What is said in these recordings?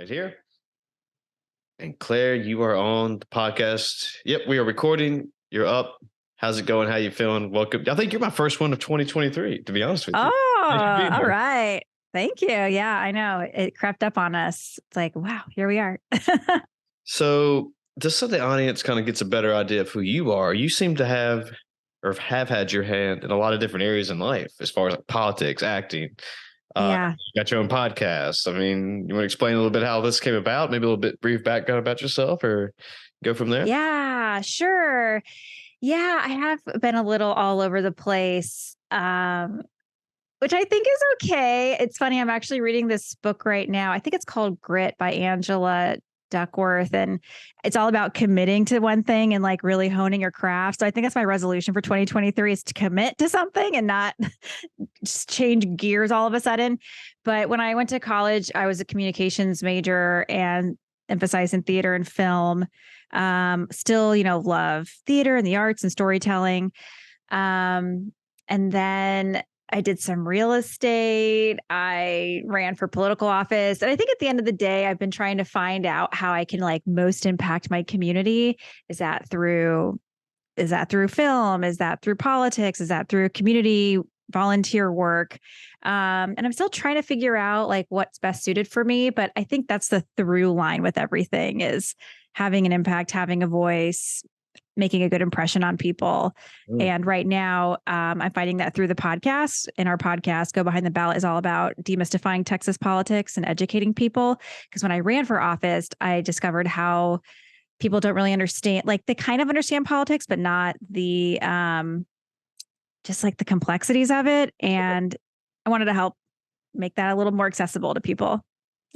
Right here. And Claire, you are on the podcast. Yep, we are recording. You're up. How's it going? How you feeling? Welcome. I think you're my first one of 2023, to be honest with you. Thanks for Oh, being all here. right. Thank you. Yeah, I know. It crept up on us. It's like, wow, here we are. So, just so the audience kind of gets a better idea of who you are, you seem to have or have had your hand in a lot of different areas in life, as far as like politics, acting. Yeah. You got your own podcast. I mean, you want to explain a little bit how this came about? Maybe a little bit brief background about yourself, or go from there. Yeah, sure. Yeah, I have been a little all over the place. Which I think is okay. It's funny. I'm actually reading this book right now. I think it's called Grit by Angela Duckworth. And it's all about committing to one thing and like really honing your craft. So I think that's my resolution for 2023 is to commit to something and not just change gears all of a sudden. But when I went to college, I was a communications major and emphasized in theater and film. Still, love theater and the arts and storytelling. And then I did some real estate. I ran for political office. And I think at the end of the day, I've been trying to find out how I can like most impact my community. Is that through film? Is that through politics? Is that through community volunteer work? And I'm still trying to figure out like what's best suited for me. But I think that's the through line with everything is having an impact, having a voice, making a good impression on people. And right now, I'm finding that through the podcast. And our podcast, Go Behind the Ballot, is all about demystifying Texas politics and educating people. Because when I ran for office, I discovered how people don't really understand, like they kind of understand politics, but not the, just like the complexities of it. And I wanted to help make that a little more accessible to people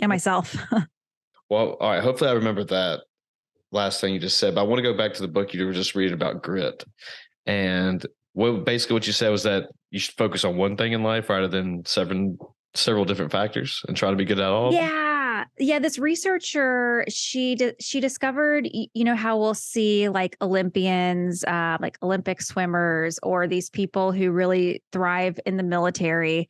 and myself. Well, all right. Hopefully, I remember that last thing you just said, but I want to go back to the book you were just reading about grit. And basically what you said was that you should focus on one thing in life rather than several different factors and try to be good at all. Yeah. Yeah. This researcher, she discovered, how we'll see like Olympians, like Olympic swimmers, or these people who really thrive in the military.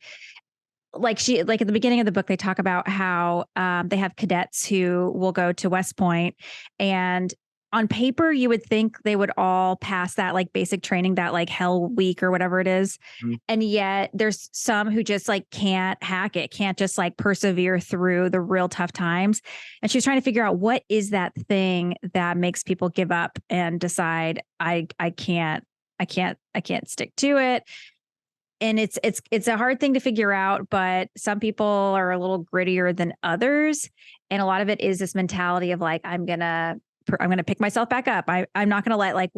Like at the beginning of the book, they talk about how they have cadets who will go to West Point, and on paper, you would think they would all pass that like basic training, that like hell week or whatever it is. And yet there's some who just like can't hack it, can't just like persevere through the real tough times. And she's trying to figure out what is that thing that makes people give up and decide I can't stick to it. And it's a hard thing to figure out, but some people are a little grittier than others. And a lot of it is this mentality of like, I'm going to pick myself back up. I'm not going to let like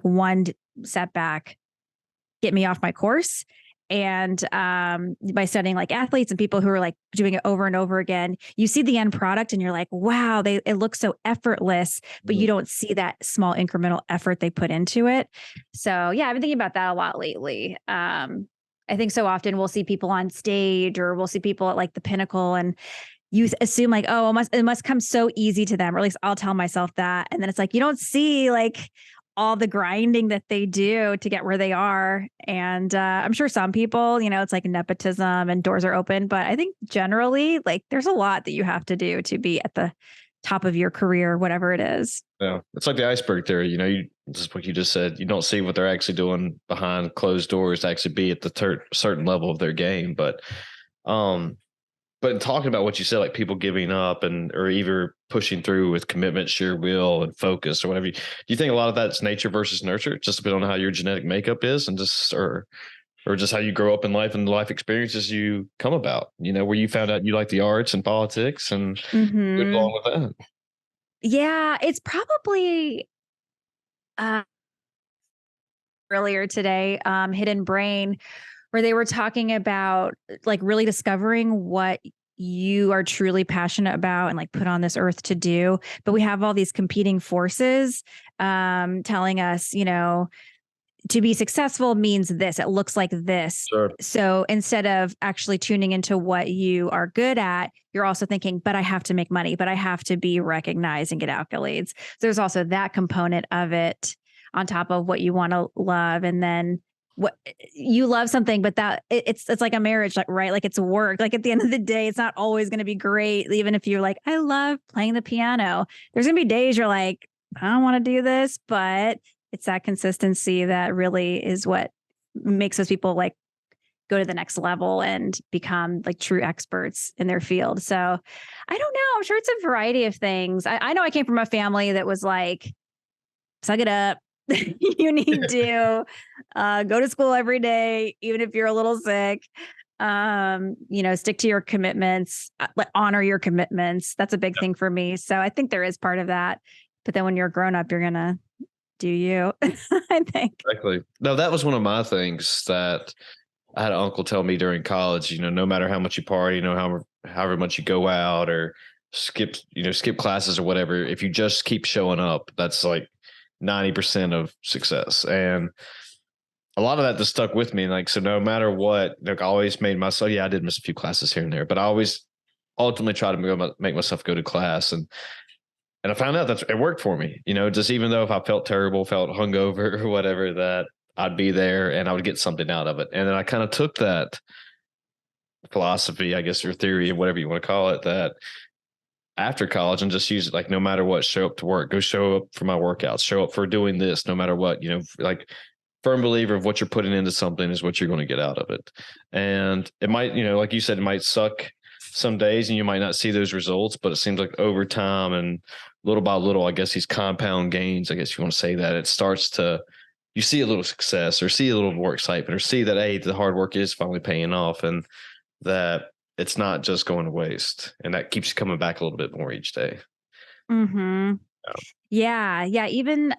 one setback get me off my course. And by studying like athletes and people who are like doing it over and over again, you see the end product and you're like, wow, it looks so effortless, but you don't see that small incremental effort they put into it. So yeah, I've been thinking about that a lot lately. I think so often we'll see people on stage or we'll see people at like the pinnacle and you assume like, oh, it must come so easy to them, or at least I'll tell myself that. And then it's like, you don't see like all the grinding that they do to get where they are. And I'm sure some people, it's like nepotism and doors are open, but I think generally like there's a lot that you have to do to be at the top of your career, whatever it is. Yeah. It's like the iceberg theory, just what you just said, you don't see what they're actually doing behind closed doors to actually be at the certain level of their game. But in talking about what you said, like people giving up or either pushing through with commitment, sheer will, and focus, or whatever, do you think a lot of that's nature versus nurture, just depending on how your genetic makeup is, and just or just how you grow up in life and the life experiences you come about? Where you found out you like the arts and politics and good along with that. Yeah, it's probably earlier today, Hidden Brain, where they were talking about like really discovering what you are truly passionate about and like put on this earth to do. But we have all these competing forces telling us, to be successful means this, it looks like this. Sure. So instead of actually tuning into what you are good at, you're also thinking, but I have to make money, but I have to be recognized and get accolades. So there's also that component of it on top of what you want to love. And then what you love something, but it's like a marriage, like, right? Like it's work. Like at the end of the day, it's not always going to be great. Even if you're like, I love playing the piano, there's going to be days you're like, I don't want to do this, but it's that consistency that really is what makes those people like go to the next level and become like true experts in their field. So I don't know. I'm sure it's a variety of things. I know I came from a family that was like, suck it up. You need to go to school every day, even if you're a little sick. Stick to your commitments, honor your commitments. That's a big thing for me. So I think there is part of that. But then when you're a grown up, you're going to do you, I think. Exactly. No, that was one of my things that I had an uncle tell me during college, no matter how much you party, however much you go out or skip classes or whatever, if you just keep showing up, that's like 90% of success. And a lot of that just stuck with me. Like, so no matter what, like I always made myself, I did miss a few classes here and there, but I always ultimately try to make myself go to class. And I found out that it worked for me, just even though if I felt terrible, felt hungover or whatever, that I'd be there and I would get something out of it. And then I kind of took that philosophy, I guess, or theory, or whatever you want to call it, that after college and just use it like no matter what, show up to work, go show up for my workouts, show up for doing this, no matter what, like firm believer of what you're putting into something is what you're going to get out of it. And it might, like you said, it might suck some days and you might not see those results, but it seems like over time and little by little, I guess these compound gains, I guess you want to say that it starts to, you see a little success or see a little more excitement or see that, hey, the hard work is finally paying off and that it's not just going to waste. And that keeps you coming back a little bit more each day. Mm-hmm. Yeah. Even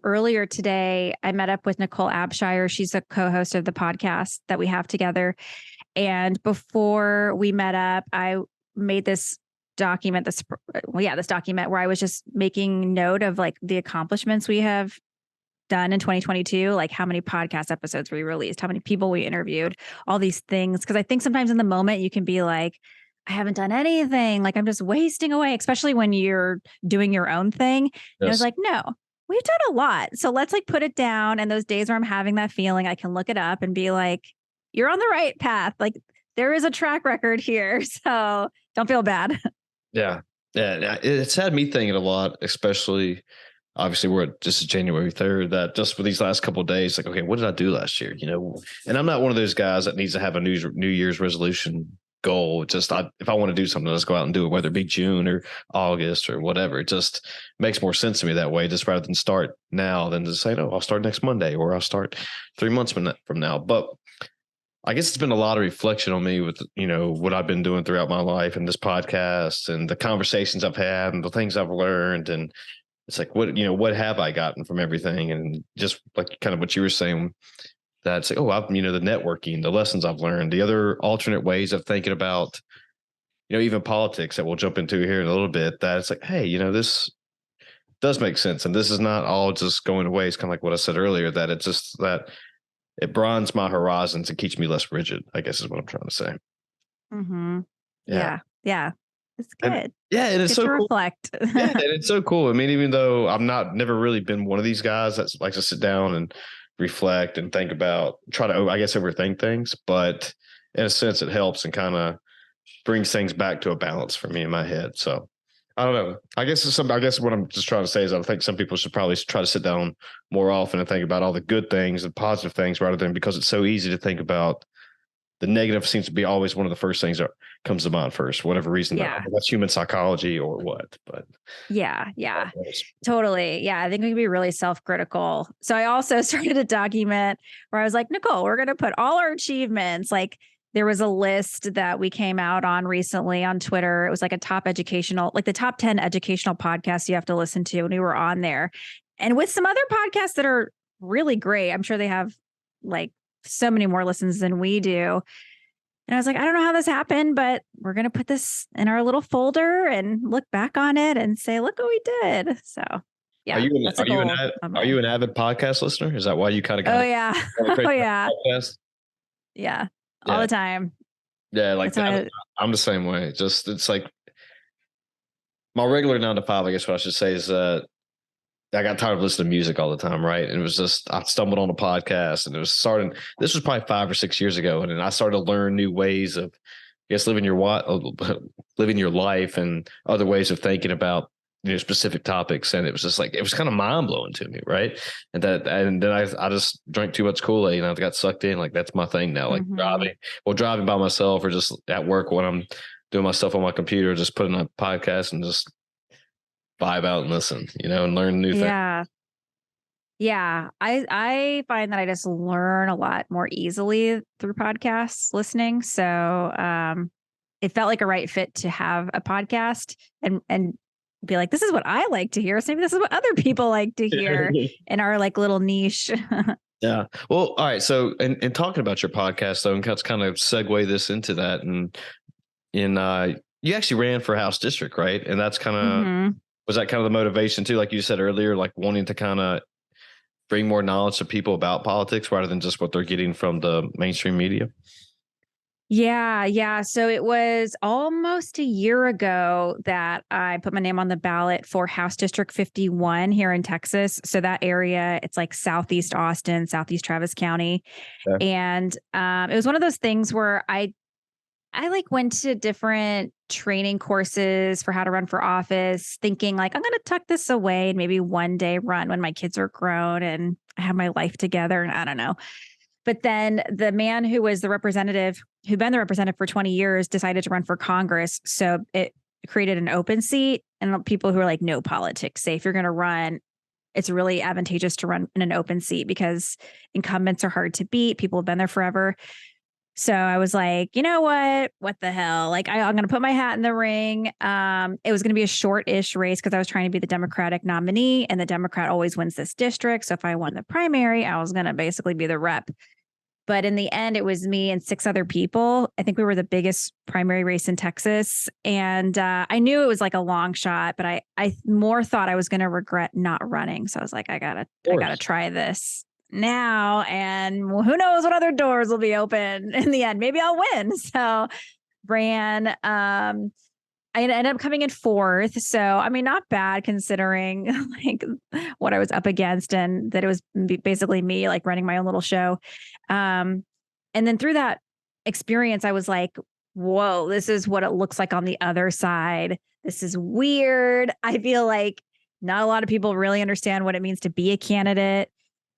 earlier today, I met up with Nicole Abshire. She's a co-host of the podcast that we have together. And before we met up, I made this document, this document where I was just making note of like the accomplishments we have done in 2022, like how many podcast episodes we released, how many people we interviewed, all these things. Cause I think sometimes in the moment you can be like, I haven't done anything. Like I'm just wasting away, especially when you're doing your own thing. Yes. And I was like, no, we've done a lot. So let's like put it down. And those days where I'm having that feeling, I can look it up and be like, you're on the right path. Like there is a track record here. So don't feel bad. Yeah. It's had me thinking a lot, especially obviously this is January 3rd, that just for these last couple of days, like, okay, what did I do last year? And I'm not one of those guys that needs to have a New Year's resolution goal. Just if I want to do something, let's go out and do it, whether it be June or August or whatever. It just makes more sense to me that way, just rather than start now than to say, no, I'll start next Monday or I'll start 3 months from now. But I guess it's been a lot of reflection on me with, what I've been doing throughout my life and this podcast and the conversations I've had and the things I've learned. And it's like, what have I gotten from everything? And just like kind of what you were saying, that's like, I've, the networking, the lessons I've learned, the other alternate ways of thinking about, even politics that we'll jump into here in a little bit, that it's like, hey, this does make sense. And this is not all just going away. It's kind of like what I said earlier, that it's just that it broadens my horizons and keeps me less rigid, I guess is what I'm trying to say. Mm-hmm. Yeah. It's good. And it's so to cool. Reflect. Yeah, and it's so cool. I mean, even though I'm never really been one of these guys that likes to sit down and reflect and think about, try to, I guess, overthink things, but in a sense, it helps and kind of brings things back to a balance for me in my head. So I don't know. I guess what I'm just trying to say is I think some people should probably try to sit down more often and think about all the good things and positive things rather than, because it's so easy to think about the negative seems to be always one of the first things that comes to mind first, whatever reason. Yeah. That's human psychology or what, but yeah, totally. Yeah. I think we can be really self-critical. So I also started a document where I was like, Nicole, we're going to put all our achievements. Like there was a list that we came out on recently on Twitter. It was like the top 10 educational podcasts you have to listen to. And we were on there and with some other podcasts that are really great. I'm sure they have like so many more listens than we do. And I was like, I don't know how this happened, but we're going to put this in our little folder and look back on it and say, look what we did. So yeah. Are you an avid podcast listener? Is that why you kind of got Oh yeah. Yeah. All the time. Yeah. Like I'm the same way. It's like my regular 9 to 5, I guess what I should say is I got tired of listening to music all the time, right? And it was just I stumbled on a podcast, and it was starting. This was probably 5 or 6 years ago, and then I started to learn new ways of, I guess, living your life, and other ways of thinking about specific topics. And it was just like it was kind of mind blowing to me, right? And then I just drank too much Kool Aid, and I got sucked in. Like that's my thing now. Like Mm-hmm. driving by myself, or just at work when I'm doing my stuff on my computer, just putting on a podcast and just vibe out and listen, and learn new things. Yeah. Yeah, I find that I just learn a lot more easily through podcasts listening. So it felt like a right fit to have a podcast and be like, this is what I like to hear. So maybe this is what other people like to hear in our like little niche. Yeah. Well, all right. So, and talking about your podcast though, and let's kind of segue this into that, and you actually ran for House District, right? And that's kind of hmm was that kind of the motivation too, like you said earlier, like wanting to kind of bring more knowledge to people about politics rather than just what they're getting from the mainstream media. Yeah, yeah. So it was almost a year ago that I put my name on the ballot for House District 51 here in Texas. So that area, it's like Southeast Austin, Southeast Travis County. Okay. And it was one of those things where I like went to different training courses for how to run for office, thinking like, I'm going to tuck this away and maybe one day run when my kids are grown and I have my life together. And I don't know. But then the man who was the representative, who'd been the representative for 20 years, decided to run for Congress. So it created an open seat, and people who are like, no politics, say if you're going to run, it's really advantageous to run in an open seat because incumbents are hard to beat. People have been there forever. So I was like, you know what? What the hell? Like, I'm going to put my hat in the ring. It was going to be a short-ish race because I was trying to be the Democratic nominee, and the Democrat always wins this district. So if I won the primary, I was going to basically be the rep. But in the end, it was me and 6 other people. I think we were the biggest primary race in Texas. And I knew it was like a long shot, but I more thought I was going to regret not running. So I was like, I gotta try this now. And who knows what other doors will be open in the end. Maybe I'll win. So ran. I ended up coming in fourth. So, I mean, not bad considering like what I was up against, and that it was basically me like running my own little show. And then through that experience, I was like, whoa, this is what it looks like on the other side. This is weird. I feel like not a lot of people really understand what it means to be a candidate.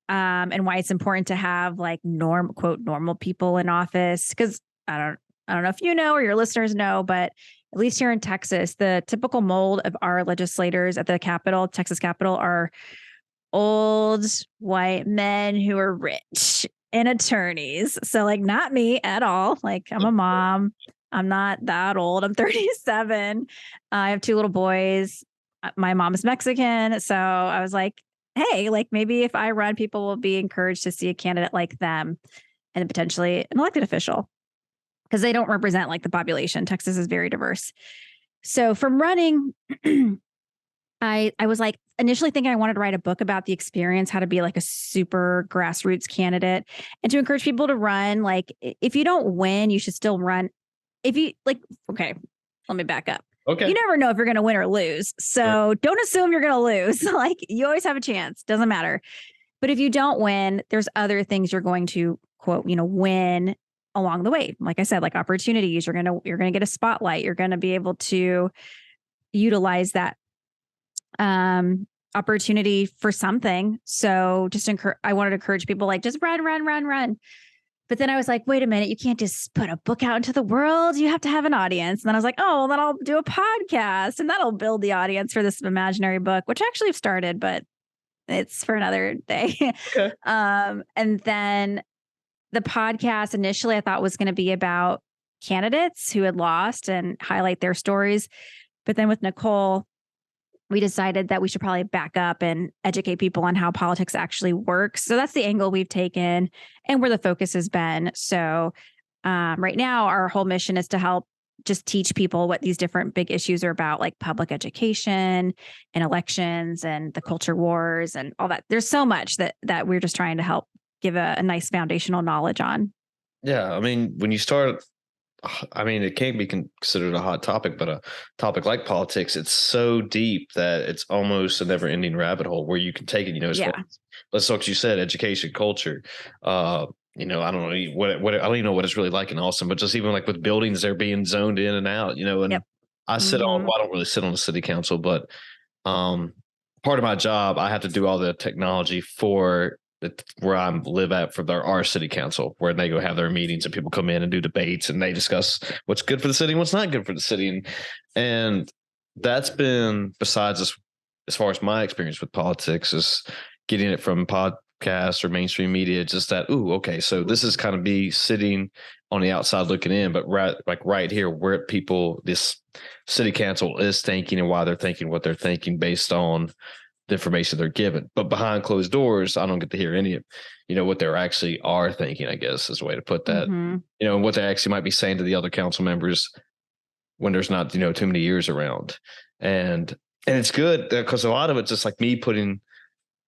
And why it's important to have like normal people in office. Cause I don't know if you know or your listeners know, but at least here in Texas, the typical mold of our legislators at the Capitol, Texas Capitol, are old white men who are rich and attorneys. So, like, not me at all. Like, I'm a mom. I'm not that old. I'm 37. I have 2 little boys. My mom is Mexican. So I was like, hey, like maybe if I run, people will be encouraged to see a candidate like them and potentially an elected official, because they don't represent like the population. Texas is very diverse. So from running, I was like initially thinking I wanted to write a book about the experience, how to be like a super grassroots candidate, and to encourage people to run. Like if you don't win, you should still run. If you like, okay, let me back up. Okay. You never know if you're going to win or lose. So don't assume you're going to lose. Like you always have a chance. Doesn't matter. But if you don't win, there's other things you're going to quote, win along the way. Like I said, like opportunities, you're going to get a spotlight. You're going to be able to utilize that opportunity for something. So just I wanted to encourage people like just run. But then I was like, wait a minute, you can't just put a book out into the world. You have to have an audience. And then I was like, oh, well, then I'll do a podcast and that'll build the audience for this imaginary book, which actually I've started, but it's for another day. Okay. And then the podcast initially I thought was going to be about candidates who had lost and highlight their stories. But then with Nicole, we decided that we should probably back up and educate people on how politics actually works. So that's the angle we've taken and where the focus has been. So right now, our whole mission is to help just teach people what these different big issues are about, like public education and elections and the culture wars and all that. There's so much that we're just trying to help give a nice foundational knowledge on. Yeah. I mean, when you start I mean, it can't be considered a hot topic, but a topic like politics, it's so deep that it's almost a never ending rabbit hole where you can take it, as far Yeah. as, let's talk, you said education, culture. Uh, I don't know what I don't even know what it's really like in Austin, but just even like with buildings, they're being zoned in and out, and Yep. well, I don't really sit on the city council, but um, part of my job, I have to do all the technology for where I live at for our city council, where they go have their meetings and people come in and do debates and they discuss what's good for the city and what's not good for the city. And that's been, besides this, as far as my experience with politics, is getting it from podcasts or mainstream media, just that, ooh, okay, so this is kind of me sitting on the outside looking in, but right here, where this city council is thinking and why they're thinking what they're thinking based on the information they're given. But behind closed doors, I don't get to hear any of, what they actually are thinking, I guess is a way to put that, Mm-hmm. and what they actually might be saying to the other council members when there's not, too many years around. And it's good because a lot of it's just like me putting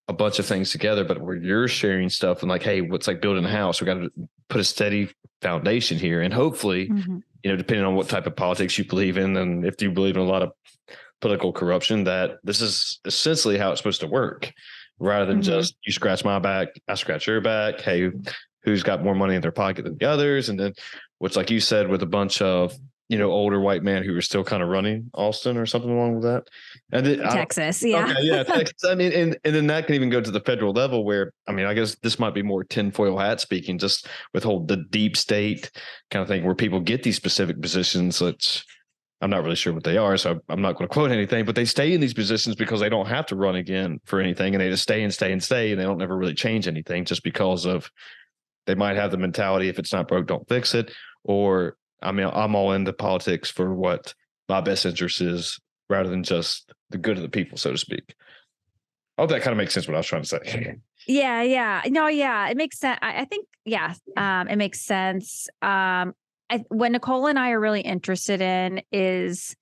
a bunch of things together, but where you're sharing stuff and like, hey, what's like building a house? We got to put a steady foundation here. And hopefully, Mm-hmm. depending on what type of politics you believe in, and if you believe in a lot of political corruption, that this is essentially how it's supposed to work, rather than Mm-hmm. just you scratch my back, I scratch your back. Hey, who's got more money in their pocket than the others? And then what's like you said, with a bunch of older white men who are still kind of running Austin or something along with that. And then, Texas. Yeah. okay, yeah, Texas. I mean, and then that can even go to the federal level where, I mean, I guess this might be more tinfoil hat speaking, just with the deep state kind of thing where people get these specific positions. I'm not really sure what they are, so I'm not going to quote anything, but they stay in these positions because they don't have to run again for anything, and they just stay and stay and stay, and they don't never really change anything just because of they might have the mentality, if it's not broke, don't fix it. Or, I mean, I'm all into politics for what my best interest is rather than just the good of the people, so to speak. I hope that kind of makes sense what I was trying to say. Yeah. Yeah. No, yeah. It makes sense. I think, yeah, it makes sense. What Nicole and I are really interested in is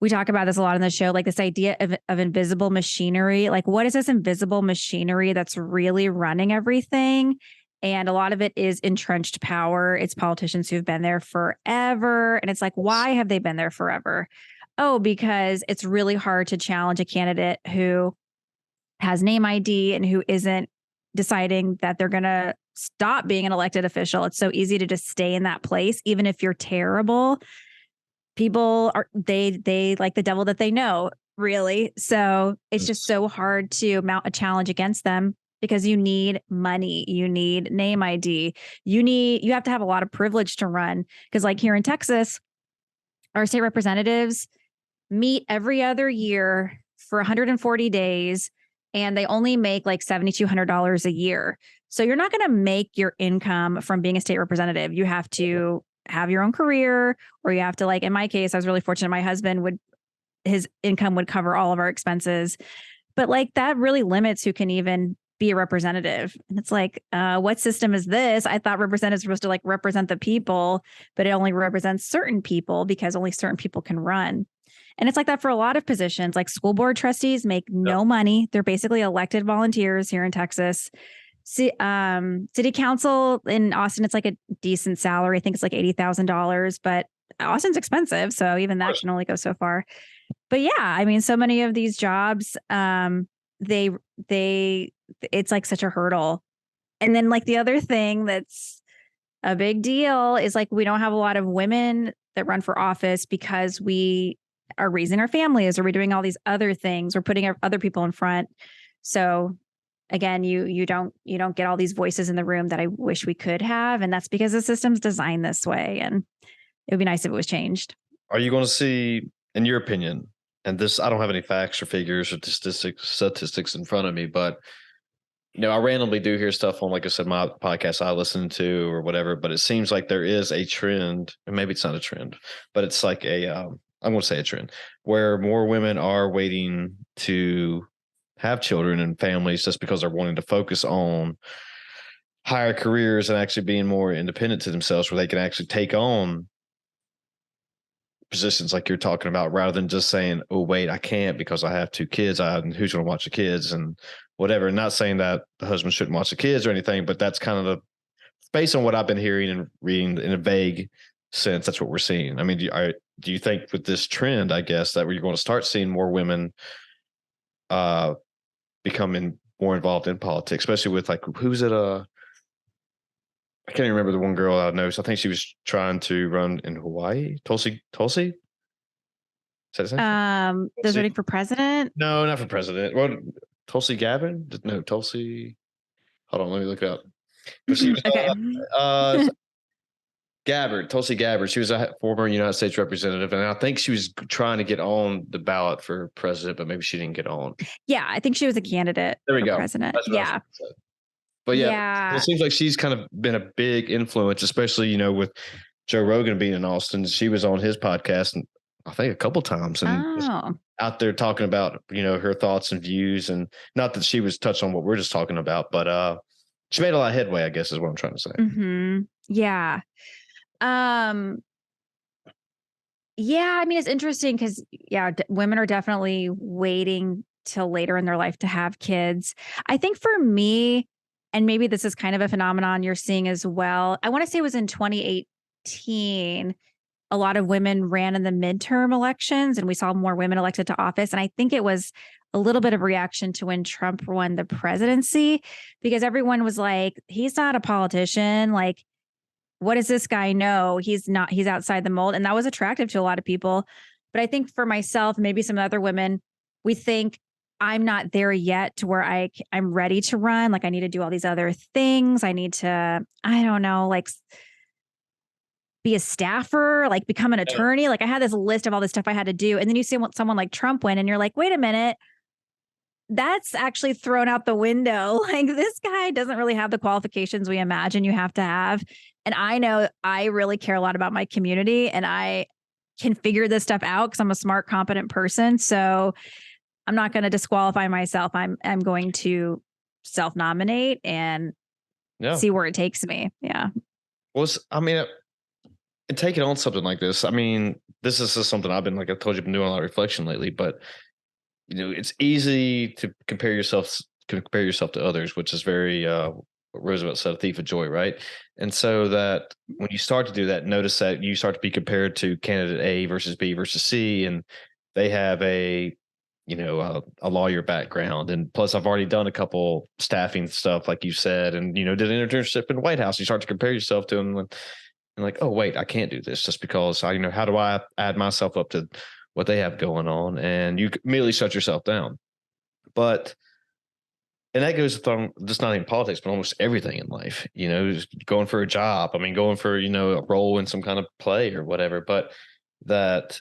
we talk about this a lot on the show, like this idea of invisible machinery. Like, what is this invisible machinery that's really running everything? And a lot of it is entrenched power. It's politicians who've been there forever. And it's like, why have they been there forever? Oh, because it's really hard to challenge a candidate who has name ID and who isn't deciding that they're going to stop being an elected official. It's so easy to just stay in that place, even if you're terrible. People they like the devil that they know, really. So it's just so hard to mount a challenge against them because you need money, you need name ID, you have to have a lot of privilege to run. Because like here in Texas, our state representatives meet every other year for 140 days, and they only make like $7,200 a year. So you're not going to make your income from being a state representative. You have to have your own career, or you have to, like in my case, I was really fortunate. My husband his income would cover all of our expenses, but like that really limits who can even be a representative. And it's like, what system is this? I thought representatives were supposed to like represent the people, but it only represents certain people because only certain people can run. And it's like that for a lot of positions. Like school board trustees make no money. They're basically elected volunteers here in Texas. City council in Austin, it's like a decent salary. I think it's like $80,000, but Austin's expensive. So even that can only go so far. But yeah, I mean, so many of these jobs, they, it's like such a hurdle. And then like the other thing that's a big deal is like, we don't have a lot of women that run for office because we are raising our families, or we're doing all these other things. We're putting other people in front. So again, you don't get all these voices in the room that I wish we could have. And that's because the system's designed this way. And it would be nice if it was changed. Are you going to see, in your opinion, and this, I don't have any facts or figures or statistics in front of me, but I randomly do hear stuff on, like I said, my podcast I listen to or whatever, but it seems like there is a trend, and maybe it's not a trend, but it's like I'm going to say a trend where more women are waiting to have children and families just because they're wanting to focus on higher careers and actually being more independent to themselves, where they can actually take on positions like you're talking about, rather than just saying, oh, wait, I can't because I have two kids. And who's going to watch the kids and whatever. Not saying that the husband shouldn't watch the kids or anything, but that's kind of based on what I've been hearing and reading in a vague since that's what we're seeing. I mean, do you think with this trend, I guess, that we're going to start seeing more women uh, becoming more involved in politics, especially with like, who's it? I can't even remember the one girl I know. So I think she was trying to run in Hawaii. Tulsi? Is that his name? Those running for president? No, not for president. Well, Tulsi Gabbard? No, Tulsi. Hold on, let me look it up. But she was, Okay. Gabbard, Tulsi Gabbard. She was a former United States representative, and I think she was trying to get on the ballot for president, but maybe she didn't get on. Yeah, I think she was a candidate There we for go. president. That's what I was Yeah. gonna say. But yeah, Yeah. it seems like she's kind of been a big influence, especially, you know, with Joe Rogan being in Austin. She was on his podcast, and I think a couple times, and just Oh. out there talking about, you know, her thoughts and views, and not that she was touched on what we're just talking about, but she made a lot of headway, I guess, is what I'm trying to say. Mm-hmm. Yeah. Yeah, I mean, it's interesting because, yeah, women are definitely waiting till later in their life to have kids. I think for me, and maybe this is kind of a phenomenon you're seeing as well. I want to say it was in 2018, a lot of women ran in the midterm elections and we saw more women elected to office. And I think it was a little bit of reaction to when Trump won the presidency, because everyone was like, he's not a politician. Like, what does this guy know? He's outside the mold. And that was attractive to a lot of people. But I think for myself, maybe some other women, we think I'm not there yet to where I'm ready to run. Like I need to do all these other things. I need to, I don't know, like be a staffer, like become an attorney. Like I had this list of all this stuff I had to do. And then you see someone like Trump win and you're like, wait a minute, that's actually thrown out the window. Like this guy doesn't really have the qualifications we imagine you have to have. And I know I really care a lot about my community and I can figure this stuff out because I'm a smart, competent person. So I'm not going to disqualify myself. I'm going to self-nominate and see where it takes me. Yeah. Well, I mean, and taking on something like this, I mean, this is just something I've been, like I told you, been doing a lot of reflection lately, but you know, it's easy to compare yourself to others, which is very what Roosevelt said, a thief of joy, right? And so that when you start to do that, notice that you start to be compared to candidate A versus B versus C, and they have a lawyer background, and plus I've already done a couple staffing stuff, like you said, and did an internship in the White House. You start to compare yourself to them, and like, oh wait, I can't do this just because how do I add myself up to what they have going on, and you immediately shut yourself down. And that goes with just not even politics, but almost everything in life, just going for a job. I mean, going for, a role in some kind of play or whatever, but that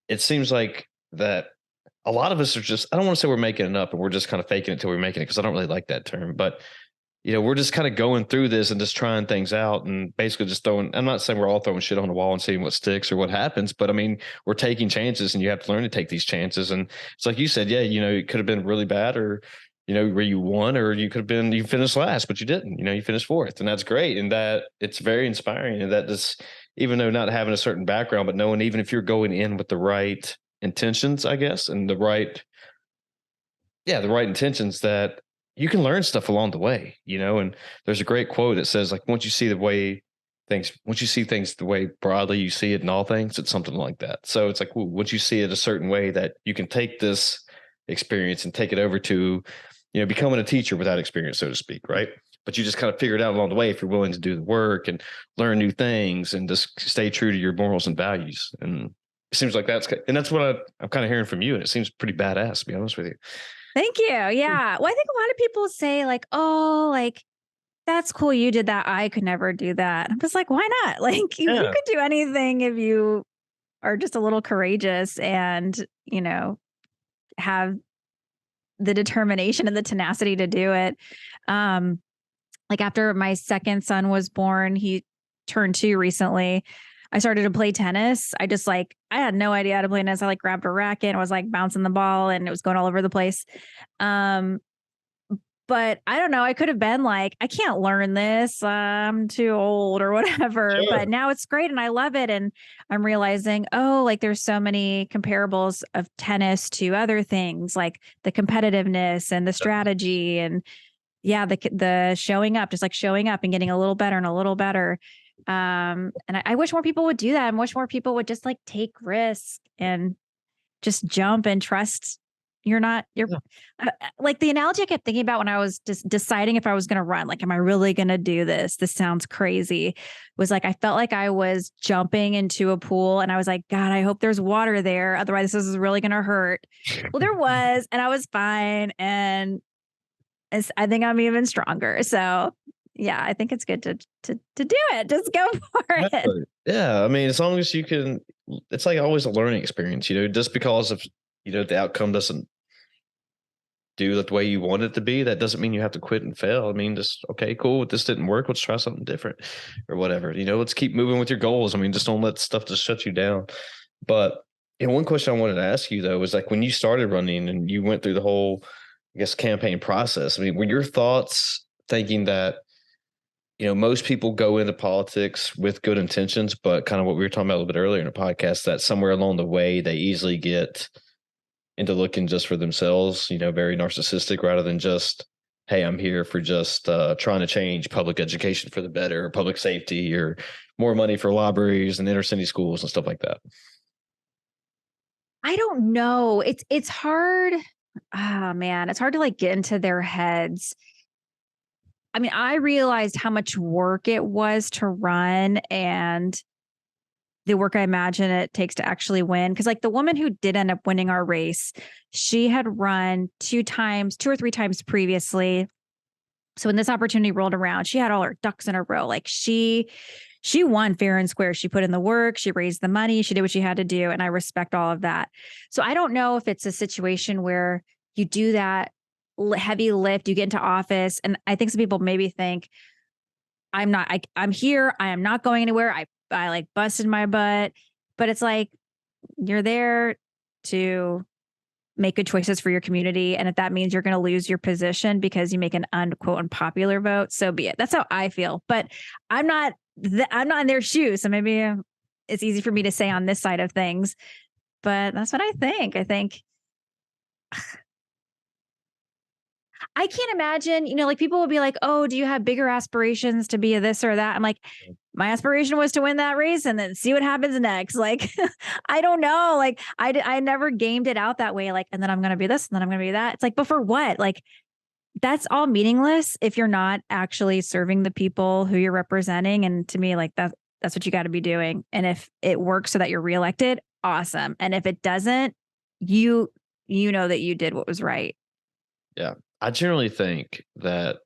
it seems like that a lot of us are just, I don't want to say we're making it up and we're just kind of faking it till we're making it, because I don't really like that term, but we're just kind of going through this and just trying things out and basically just I'm not saying we're all throwing shit on the wall and seeing what sticks or what happens, but I mean, we're taking chances and you have to learn to take these chances. And it's like you said, yeah, it could have been really bad, or, where you won, or you finished last, but you didn't, you finished fourth, and that's great. And that it's very inspiring. And that this, even though not having a certain background, but knowing even if you're going in with the right intentions, I guess, and the right intentions, that you can learn stuff along the way, and there's a great quote that says, like, once you see things the way broadly you see it in all things, it's something like that. So it's like, once you see it a certain way, that you can take this experience and take it over to, becoming a teacher without experience, so to speak. Right. But you just kind of figure it out along the way if you're willing to do the work and learn new things and just stay true to your morals and values. And it seems like that's what I'm kind of hearing from you. And it seems pretty badass, to be honest with you. Thank you. Yeah. Well, I think a lot of people say like, oh, like, that's cool. You did that. I could never do that. I'm just like, why not? Like you could do anything if you are just a little courageous and, have the determination and the tenacity to do it. Like after my second son was born, he turned 2 recently. I started to play tennis. I had no idea how to play tennis. I grabbed a racket and was bouncing the ball and it was going all over the place. But I don't know, I could have been like, I can't learn this. I'm too old or whatever. Sure. But now it's great and I love it. And I'm realizing, there's so many comparables of tennis to other things, like the competitiveness and the strategy and the showing up, just showing up and getting a little better and a little better. And I wish more people would do that. I wish more people would just like take risks and just jump and trust you're like the analogy I kept thinking about when I was just deciding if I was going to run, like, am I really going to do this? This sounds crazy. Was like, I felt like I was jumping into a pool and I was like, God, I hope there's water there. Otherwise, this is really going to hurt. Well, there was, and I was fine. And I think I'm even stronger. So yeah, I think it's good to do it. Just go for it. Exactly. Yeah, I mean, as long as you can, it's like always a learning experience. Just because of the outcome doesn't do it the way you want it to be, that doesn't mean you have to quit and fail. I mean, just okay, cool. This didn't work. Let's try something different, or whatever. Let's keep moving with your goals. I mean, just don't let stuff just shut you down. But one question I wanted to ask you though was like when you started running and you went through the whole, I guess, campaign process. I mean, were your thoughts thinking that most people go into politics with good intentions, but kind of what we were talking about a little bit earlier in the podcast, that somewhere along the way they easily get into looking just for themselves, very narcissistic rather than just, hey, I'm here for just trying to change public education for the better, or public safety, or more money for libraries and inner city schools and stuff like that? I don't know. It's hard. Oh man, it's hard to like get into their heads. I mean, I realized how much work it was to run and the work I imagine it takes to actually win. Cause like the woman who did end up winning our race, she had run 2 or 3 times previously. So when this opportunity rolled around, she had all her ducks in a row. Like she won fair and square. She put in the work, she raised the money, she did what she had to do. And I respect all of that. So I don't know if it's a situation where you do that heavy lift, you get into office. And I think some people maybe think, I'm here. I am not going anywhere. I like busted my butt, but it's like, you're there to make good choices for your community. And if that means you're going to lose your position because you make an unquote unpopular vote, so be it. That's how I feel, but I'm not in their shoes. So maybe it's easy for me to say on this side of things, but that's what I think. I think I can't imagine, like people will be like, oh, do you have bigger aspirations to be a this or that? I'm like, my aspiration was to win that race and then see what happens next. Like, I don't know. Like I never gamed it out that way. Like, and then I'm going to be this and then I'm going to be that. It's like, but for what? Like, that's all meaningless if you're not actually serving the people who you're representing. And to me, like that's what you got to be doing. And if it works so that you're reelected, awesome. And if it doesn't, you know that you did what was right. Yeah. I generally think that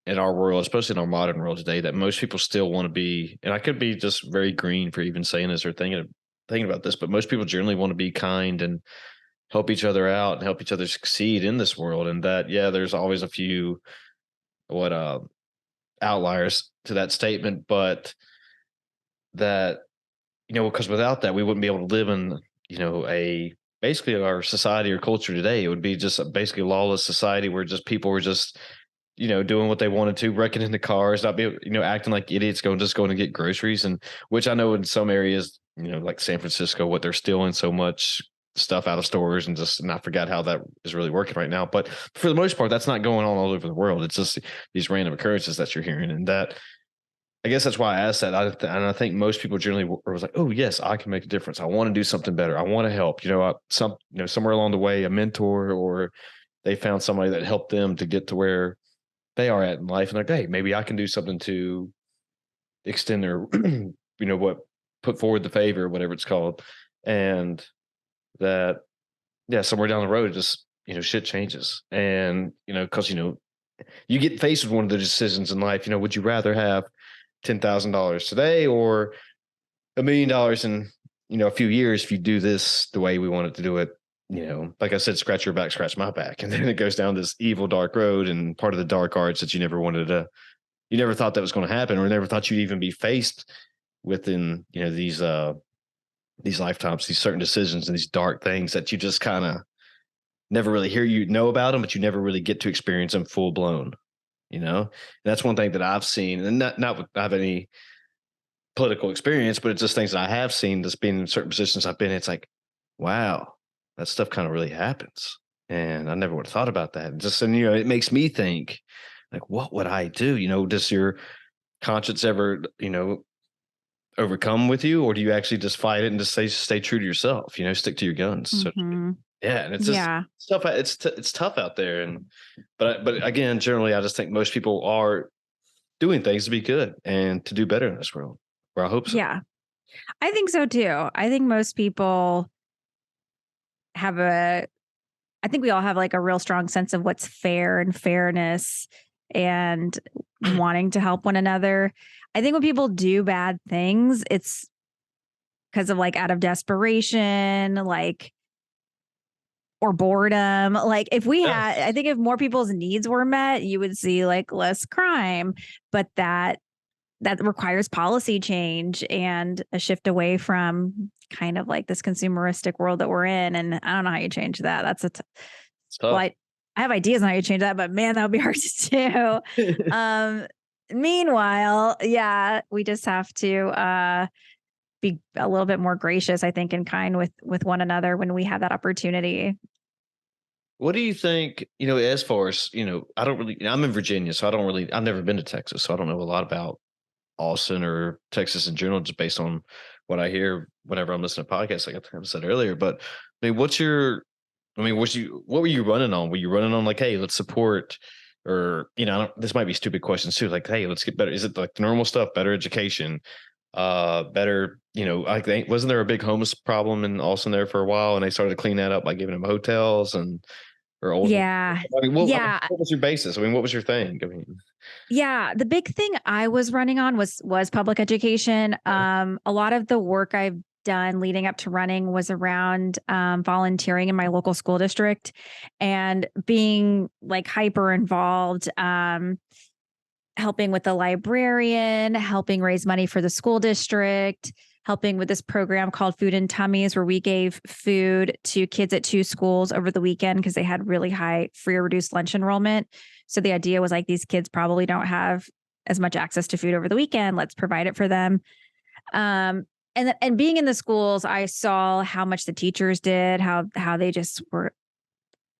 in our world, especially in our modern world today, that most people still want to be, and I could be just very green for even saying this or thinking about this, but most people generally want to be kind and help each other out and help each other succeed in this world. And that, yeah, there's always a few what outliers to that statement, but that because without that, we wouldn't be able to live in a basically our society or culture today. It would be just basically a lawless society where just people were just doing what they wanted to, wrecking into cars, not be, acting like idiots, going to get groceries. And which I know in some areas, like San Francisco, what they're stealing so much stuff out of stores and I forgot how that is really working right now. But for the most part, that's not going on all over the world. It's just these random occurrences that you're hearing. And that, I guess that's why I asked that. And I think most people generally was like, oh yes, I can make a difference. I want to do something better. I want to help, somewhere along the way, a mentor, or they found somebody that helped them to get to where they are at in life, and they're like, hey, maybe I can do something to extend their, put forward the favor, whatever it's called. And that, yeah, somewhere down the road, just, shit changes. And, cause, you get faced with one of the decisions in life, would you rather have $10,000 today or $1,000,000 in, a few years if you do this the way we wanted to do it? Like I said, scratch your back, scratch my back. And then it goes down this evil, dark road and part of the dark arts that you never thought that was going to happen, or never thought you'd even be faced within, these lifetimes, these certain decisions and these dark things that you just kind of never really know about them, but you never really get to experience them full blown, and that's one thing that I've seen, and not with, I have any political experience, but it's just things that I have seen that's been in certain positions I've been in. It's like, wow, that stuff kind of really happens. And I never would have thought about that. And it makes me think, like, what would I do? Does your conscience ever, overcome with you, or do you actually just fight it and just stay true to yourself? Stick to your guns. So Mhm. yeah, and it's just Yeah. stuff. It's tough out there, and but again, generally, I just think most people are doing things to be good and to do better in this world. Or I hope so. Yeah. I think so too. I think most people have a I think we all have like a real strong sense of what's fair and fairness and wanting to help one another. I think when people do bad things, it's because of like out of desperation, like or boredom. Like if we Yeah. had, I think if more people's needs were met, you would see like less crime. But that requires policy change and a shift away from kind of like this consumeristic world that we're in. And I don't know how you change that. It's Well, tough. I have ideas on how you change that, but man, that would be hard to do. Um, Meanwhile, yeah, we just have to be a little bit more gracious, I think, and kind with one another when we have that opportunity. What do you think? As far as I don't really. I'm in Virginia, so I don't really. I've never been to Texas, so I don't know a lot about Austin or Texas in general, just based on what I hear whenever I'm listening to podcasts, like I kind of said earlier. But I mean, what were you running on? Were you running on like, hey, let's support, or this might be stupid questions too, like, hey, let's get better. Is it like the normal stuff, better education, better, I think wasn't there a big homeless problem in Austin there for a while, and they started to clean that up by giving them hotels and or old. Yeah. I mean, Yeah. what was your basis? I mean, what was your thing? I mean, Yeah, the big thing I was running on was public education. A lot of the work I've done leading up to running was around volunteering in my local school district and being like hyper involved, helping with the librarian, helping raise money for the school district, helping with this program called Food and Tummies, where we gave food to kids at 2 schools over the weekend because they had really high free or reduced lunch enrollment. So the idea was like these kids probably don't have as much access to food over the weekend. Let's provide it for them. And being in the schools, I saw how much the teachers did, how they just were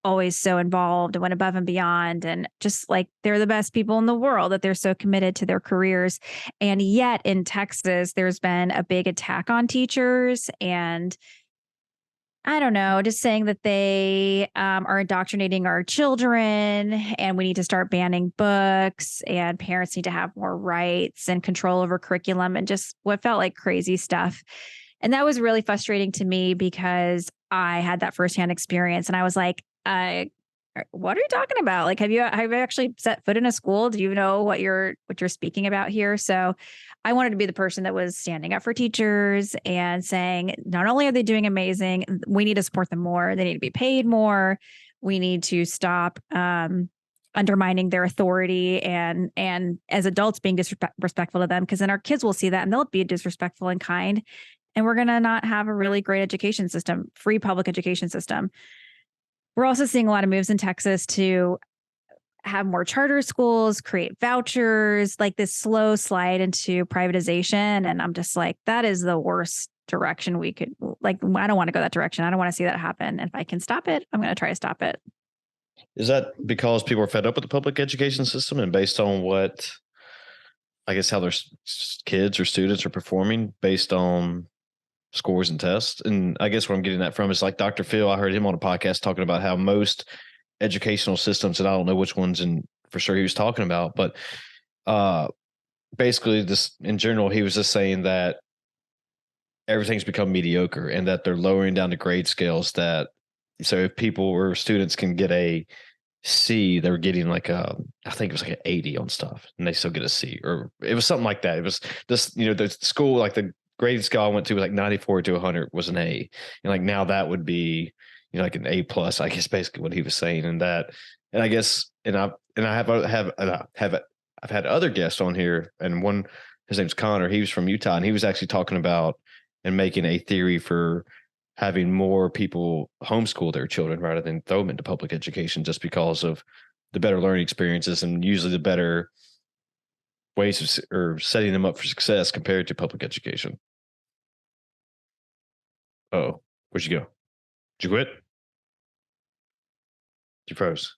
always so involved and went above and beyond, and just like they're the best people in the world, that they're so committed to their careers. And yet in Texas there's been a big attack on teachers, and I don't know, just saying that they are indoctrinating our children, and we need to start banning books, and parents need to have more rights and control over curriculum, and just what felt like crazy stuff. And that was really frustrating to me because I had that firsthand experience, and I was like, what are you talking about? Like, have you actually set foot in a school? Do you know what you're speaking about here? So I wanted to be the person that was standing up for teachers and saying, not only are they doing amazing, we need to support them more. They need to be paid more. We need to stop undermining their authority and as adults being disrespectful to them, because then our kids will see that and they'll be disrespectful and kind. And we're going to not have a really great education system, free public education system. We're also seeing a lot of moves in Texas to have more charter schools, create vouchers, like this slow slide into privatization. And I'm just like, that is the worst direction we could, like, I don't want to go that direction. I don't want to see that happen. If I can stop it, I'm going to try to stop it. is that because people are fed up with the public education system and based on what I guess how their kids or students are performing based on scores and tests? And I guess where I'm getting that from is like Dr. Phil. I heard him on a podcast talking about how most educational systems, and I don't know which ones and for sure he was talking about, but uh, basically, this in general, he was just saying that everything's become mediocre and that they're lowering down the grade scales. That so if people or students can get a C, they were getting like I think it was like an 80 on stuff, and they still get a C, or it was something like that. It was this, the school, like the grading scale I went to was like 94 to 100 was an A, and like now that would be like an A plus, I guess, basically what he was saying, and I guess, I've had other guests on here, and one, his name's Connor. He was from Utah, and he was actually talking about and making a theory for having more people homeschool their children rather than throw them into public education, just because of the better learning experiences and usually the better ways of or setting them up for success compared to public education. Oh, where'd you go? Did you quit? You froze.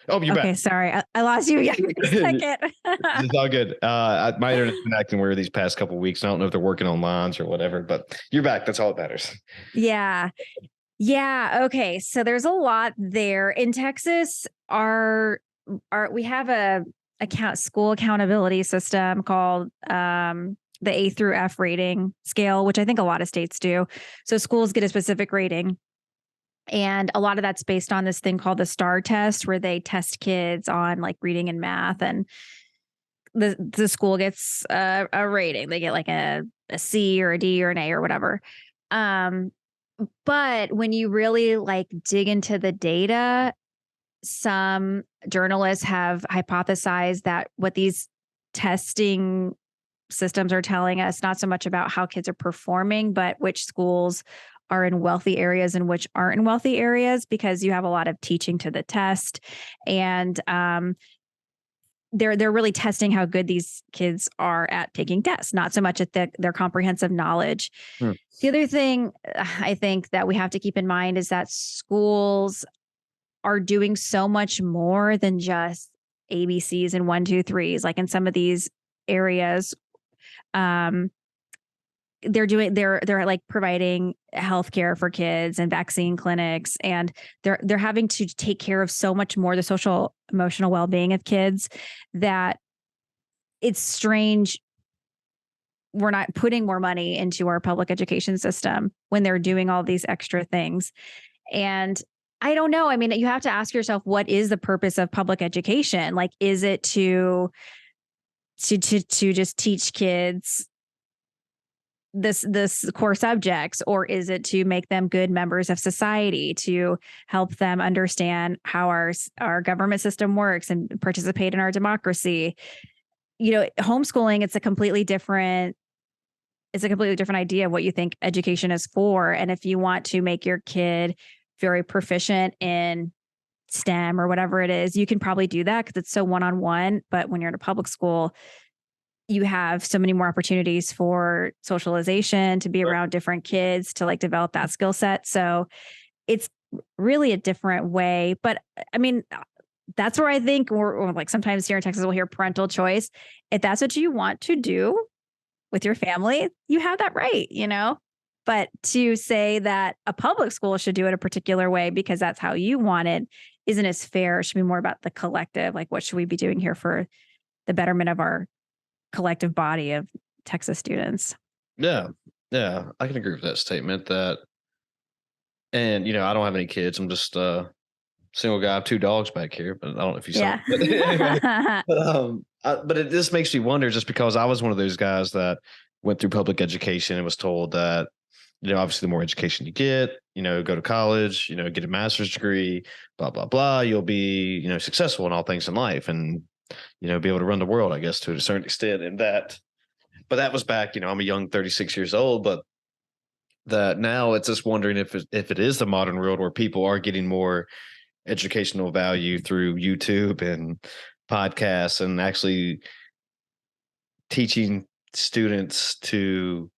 Oh, you're back. Okay, sorry. I lost you again for a second. It's all good. My internet's been acting weird these past couple of weeks. I don't know if they're working on lines or whatever, but you're back. That's all that matters. Yeah. Yeah. Okay. So there's a lot there. In Texas, we have a school accountability system called the A through F rating scale, which I think a lot of states do. So schools get a specific rating. And a lot of that's based on this thing called the STAR test, where they test kids on like reading and math, and the school gets a rating. They get like a C or a D or an A or whatever. Um, but when you really like dig into the data, some journalists have hypothesized that what these testing systems are telling us, not so much about how kids are performing, but which schools are in wealthy areas and which aren't in wealthy areas, because you have a lot of teaching to the test. And they're really testing how good these kids are at taking tests, not so much at their comprehensive knowledge. Hmm. The other thing I think that we have to keep in mind is that schools are doing so much more than just ABCs and 1, 2, 3s. Like in some of these areas, they're like providing healthcare for kids and vaccine clinics, and they're having to take care of so much more the social emotional well-being of kids, that it's strange we're not putting more money into our public education system when they're doing all these extra things. And I don't know. I mean, you have to ask yourself, what is the purpose of public education? Like, is it to just teach kids this core subjects, or is it to make them good members of society, to help them understand how our government system works and participate in our democracy? Homeschooling, it's a completely different idea of what you think education is for. And if you want to make your kid very proficient in STEM or whatever it is, you can probably do that because it's so one-on-one. But when you're in a public school, you have so many more opportunities for socialization, to be around different kids, to like develop that skill set. So it's really a different way. But I mean, that's where I think we're like, sometimes here in Texas, we'll hear parental choice. If that's what you want to do with your family, you have that right, But to say that a public school should do it a particular way because that's how you want it isn't as fair. It should be more about the collective. Like, what should we be doing here for the betterment of our collective body of Texas students? Yeah. Yeah. I can agree with that statement and I don't have any kids. I'm just single guy. I have 2 dogs back here, but I don't know if you saw Yeah. it. But anyway, but it just makes me wonder, just because I was one of those guys that went through public education and was told that, obviously the more education you get, go to college, get a master's degree, blah, blah, blah, you'll be, successful in all things in life and, be able to run the world, I guess, to a certain extent. But that was back, I'm a young 36 years old, but that now it's just wondering if it is the modern world where people are getting more educational value through YouTube and podcasts and actually teaching students to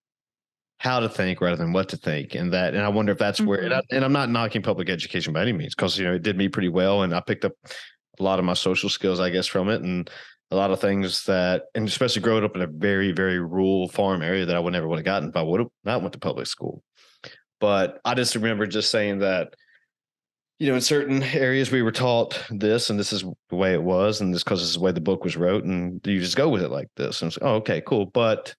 how to think rather than what to think. And I wonder if that's where, and I'm not knocking public education by any means, because, it did me pretty well. And I picked up a lot of my social skills, I guess, from it. And a lot of things and especially growing up in a very, very rural farm area that I would never would have gotten if I would have not went to public school. But I just remember just saying that, in certain areas we were taught this, and this is the way it was, and this because this is the way the book was wrote, and you just go with it like this. And it's like, oh, okay, cool. But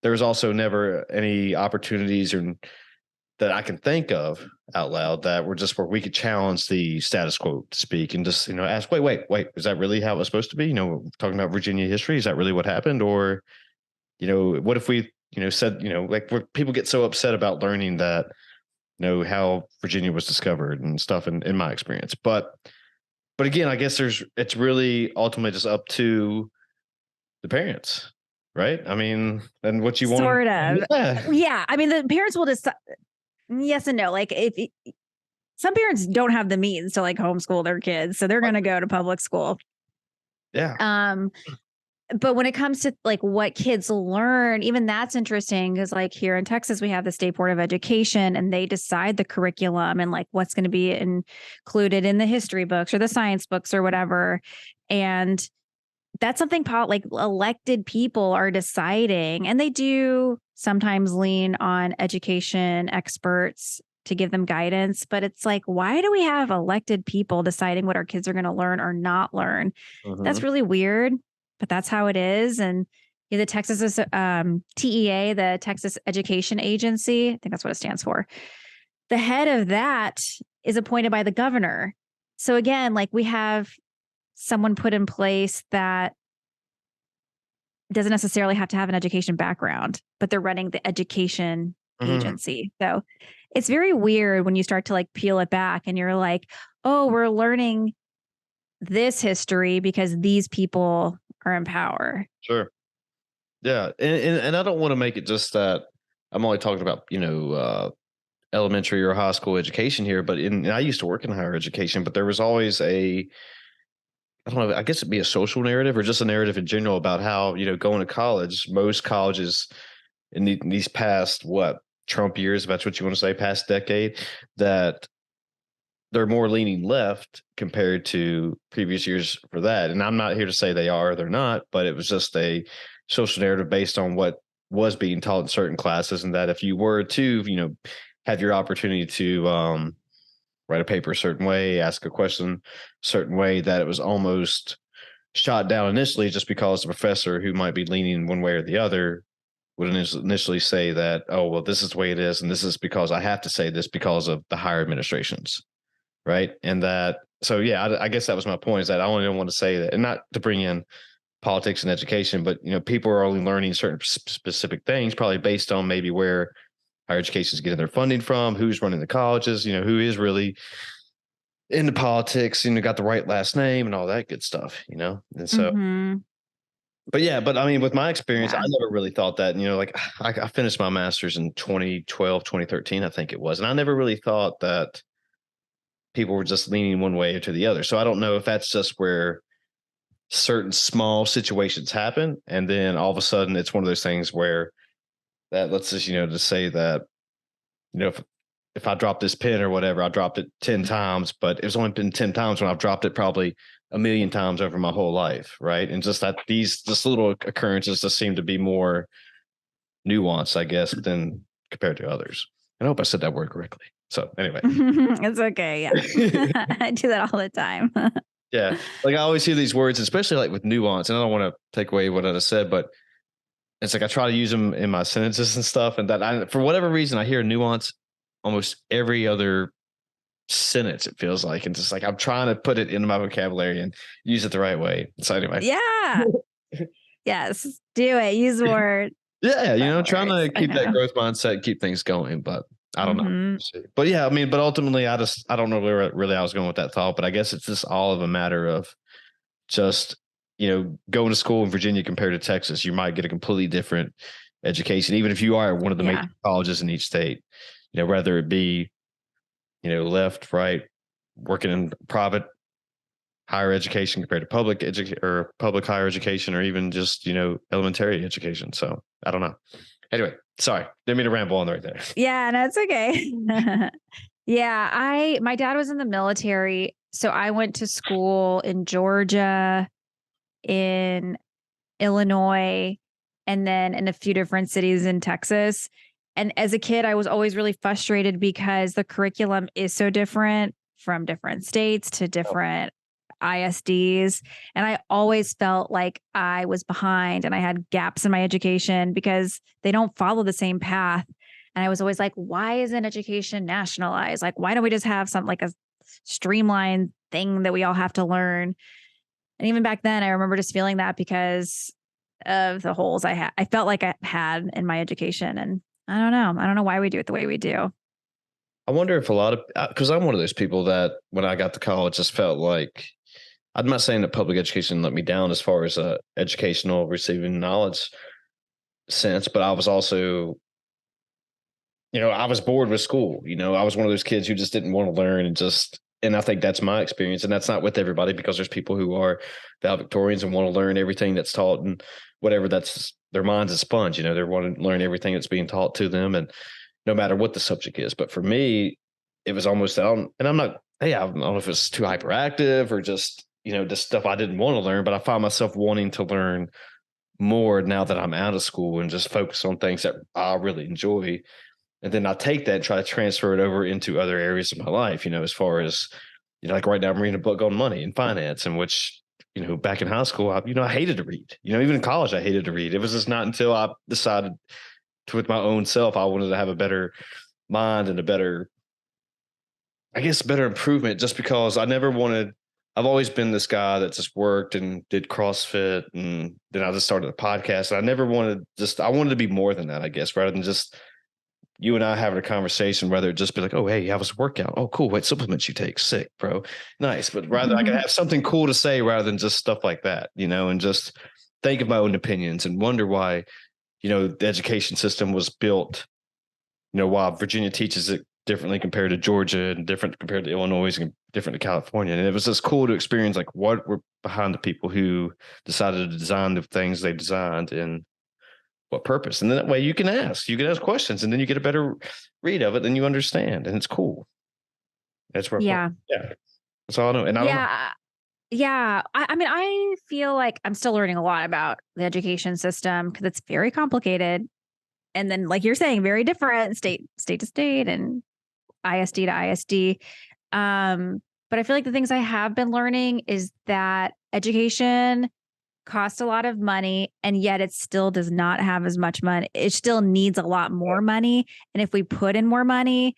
there was also never any opportunities that I can think of out loud that were just where we could challenge the status quo, to speak, and just, ask, wait, is that really how it was supposed to be? Talking about Virginia history, is that really what happened? Or, what if we, said, like, where people get so upset about learning that, how Virginia was discovered and stuff in my experience. But again, I guess it's really ultimately just up to the parents, right? I mean, and what you want. Sort of. Yeah. I mean, the parents will decide yes and no. Like, if some parents don't have the means to like homeschool their kids, so they're going to go to public school. Yeah. but when it comes to like what kids learn, even that's interesting because like here in Texas, we have the State Board of Education and they decide the curriculum and like what's going to be included in the history books or the science books or whatever. And that's something like elected people are deciding, and they do sometimes lean on education experts to give them guidance. But it's like, why do we have elected people deciding what our kids are going to learn or not learn? That's Mhm. really weird, but that's how it is. And the Texas TEA, the Texas Education Agency, I think that's what it stands for. The head of that is appointed by the governor. So again, like we have someone put in place that doesn't necessarily have to have an education background, but they're running the education Mhm. agency. So it's very weird when you start to like peel it back and you're like, oh, we're learning this history because these people are in power. Sure. Yeah, and I don't want to make it just that I'm only talking about elementary or high school education here, but I used to work in higher education, but there was always I don't know, I guess it'd be a social narrative or just a narrative in general about how going to college. Most colleges in these past Trump years, if that's what you want to say, past decade, that they're more leaning left compared to previous years for that. And I'm not here to say they are or they're not, but it was just a social narrative based on what was being taught in certain classes. And that if you were to, have your opportunity to write a paper a certain way, ask a question a certain way, that it was almost shot down initially just because the professor who might be leaning one way or the other would initially say that, oh, well, this is the way it is. And this is because I have to say this because of the higher administrations. Right. And that, so yeah, I guess that was my point, is that I only don't want to say that, and not to bring in politics and education, but people are only learning certain specific things, probably based on maybe where higher education is getting their funding from, who's running the colleges, who is really into politics, got the right last name and all that good stuff. And so, Hmm. but yeah, but I mean, with my experience, I Yeah. never really thought that, like I finished my master's in 2012, 2013, I think it was. And I never really thought that people were just leaning one way or to the other. So I don't know if that's just where certain small situations happen. And then all of a sudden it's one of those things where that lets us, to say that, if I drop this pin or whatever, I dropped it 10 times, but it's only been 10 times when I've dropped it probably a million times over my whole life. Right. And just that these just little occurrences just seem to be more nuanced, I guess, than compared to others. I hope I said that word correctly. So anyway. It's okay. Yeah. I do that all the time. Yeah. Like I always hear these words, especially like with nuance, and I don't want to take away what I just said, but it's like I try to use them in my sentences and stuff. And that for whatever reason, I hear nuance almost every other sentence, it feels like. And just like I'm trying to put it into my vocabulary and use it the right way. So anyway. Yeah. Yes. Do it. Use the word. Yeah, Fun trying words. to I keep that know. growth mindset, keep things going, but I don't know. Hmm. We'll see. But yeah, I mean, but ultimately I don't know where really I was going with that thought, but I guess it's just all of a matter of just going to school in Virginia compared to Texas. You might get a completely different education, even if you are at one of the major Yeah. colleges in each state. Whether it be left, right, working in private higher education compared to public higher education, or even just elementary education. So I don't know. Anyway, sorry, didn't mean to ramble on right there. Yeah. No, it's okay. Yeah. My dad was in the military. So I went to school in Georgia, in Illinois, and then in a few different cities in Texas. And as a kid, I was always really frustrated because the curriculum is so different from different states to different ISDs. And I always felt like I was behind and I had gaps in my education because they don't follow the same path. And I was always like, why isn't education nationalized? Like, why don't we just have some like a streamlined thing that we all have to learn? And even back then, I remember just feeling that because of the holes I felt like I had in my education. And I don't know. I don't know why we do it the way we do. I wonder if a lot of, because I'm one of those people that when I got to college just felt like, I'm not saying that public education let me down as far as educational receiving knowledge sense, but I was also, I was bored with school. I was one of those kids who just didn't want to learn and just and I think that's my experience, and that's not with everybody, because there's people who are valedictorians and want to learn everything that's taught, and whatever, that's their mind's a sponge, they want to learn everything that's being taught to them, and no matter what the subject is. But for me, it was almost, and I'm not, hey, I don't know if it's too hyperactive or just, just stuff I didn't want to learn, but I found myself wanting to learn more now that I'm out of school and just focus on things that I really enjoy. And then I take that and try to transfer it over into other areas of my life, as far as, like right now I'm reading a book on money and finance, in which, back in high school, I hated to read, even in college, I hated to read. It was just not until I decided to, with my own self, I wanted to have a better mind and a better, I guess, better improvement, just because I've always been this guy that just worked and did CrossFit. And then I just started a podcast, and I wanted to be more than that, I guess, rather than just you and I having a conversation, rather it just be like, oh, hey, how was a workout? Oh, cool. What supplements you take? Sick, bro. Nice. But rather I could have something cool to say rather than just stuff like that, and just think of my own opinions and wonder why, the education system was built, while Virginia teaches it differently compared to Georgia and different compared to Illinois and different to California. And it was just cool to experience like what were behind the people who decided to design the things they designed and what purpose. And then that way you can ask questions, and then you get a better read of it, and you understand, and it's cool. That's where, Yeah. yeah, that's all I know. And I don't know. Yeah. Yeah. I mean, I feel like I'm still learning a lot about the education system because it's very complicated. And then, like you're saying, very different state to state and ISD to ISD. But I feel like the things I have been learning is that education costs a lot of money, and yet it still does not have as much money. It still needs a lot more money. And if we put in more money,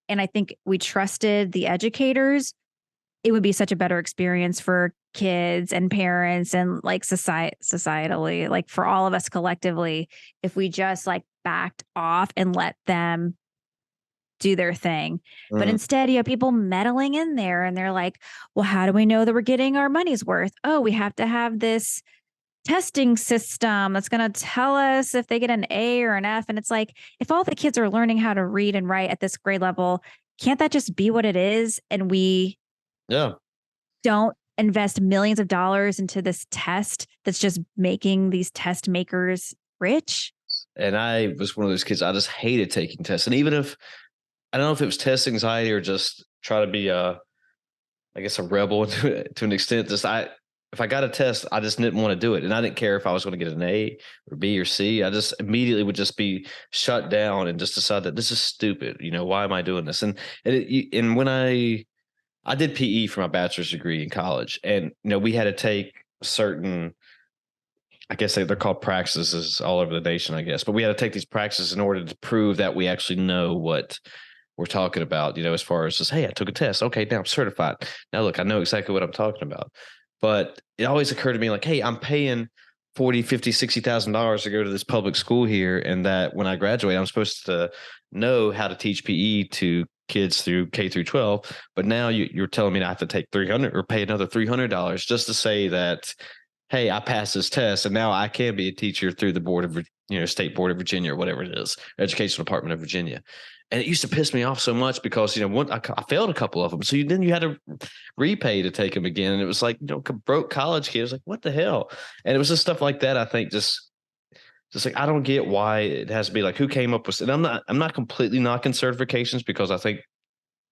and I think we trusted the educators, it would be such a better experience for kids and parents and like societally, like for all of us collectively, if we just like backed off and let them do their thing. But instead, you have people meddling in there, and they're like, well, how do we know that we're getting our money's worth? Oh, we have to have this testing system that's going to tell us if they get an A or an F. And it's like, if all the kids are learning how to read and write at this grade level, can't that just be what it is? And we Yeah. don't invest millions of dollars into this test that's just making these test makers rich. And I was one of those kids, I just hated taking tests. And even if, I don't know if it was test anxiety or just try to be I guess a rebel to an extent. If I got a test, I just didn't want to do it. And I didn't care if I was going to get an A or B or C. I just immediately would just be shut down and just decide that this is stupid. Why am I doing this? And when I did PE for my bachelor's degree in college, and, we had to take certain, I guess they're called practices all over the nation, I guess, but we had to take these practices in order to prove that we actually know what we're talking about, as far as just, hey, I took a test. Okay, now I'm certified. Now look, I know exactly what I'm talking about. But it always occurred to me like, hey, I'm paying $40, $50, $60,000 to go to this public school here. And that when I graduate, I'm supposed to know how to teach PE to kids through K through 12. But now you're telling me I have to take $300 or pay another $300 just to say that, hey, I passed this test, and now I can be a teacher through the board of, State Board of Virginia or whatever it is, Educational Department of Virginia. And it used to piss me off so much because, I failed a couple of them. So then you had to repay to take them again. And it was like, broke college kids, like, what the hell? And it was just stuff like that. I think just like, I don't get why it has to be like, who came up with, and I'm not completely knocking certifications, because I think,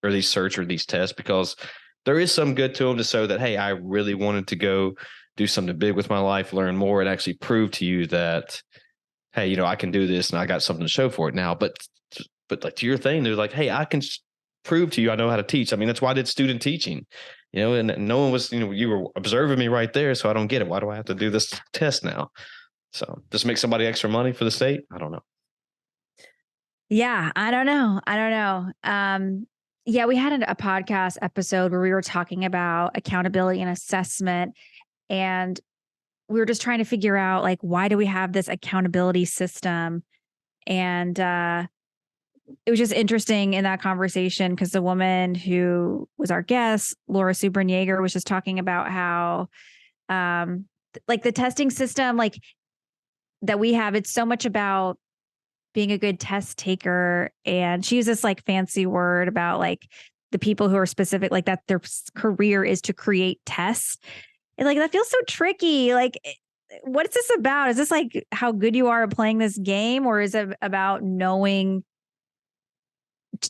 or these certs or these tests, because there is some good to them to show that, hey, I really wanted to go do something big with my life, learn more, and actually prove to you that, hey, I can do this and I got something to show for it now. But like to your thing, they're like, hey, I can prove to you I know how to teach. I mean, that's why I did student teaching, and no one was, you were observing me right there. So I don't get it. Why do I have to do this test now? So just make somebody extra money for the state? I don't know. Yeah, I don't know. Yeah, we had a podcast episode where we were talking about accountability and assessment, and we were just trying to figure out like, why do we have this accountability system? And it was just interesting in that conversation because the woman who was our guest, Laura Subran was just talking about how like the testing system, like that we have, it's so much about being a good test taker. And she used this like fancy word about like the people who are specific, like that their career is to create tests. And like, that feels so tricky. Like, what is this about? Is this like how good you are at playing this game, or is it about knowing,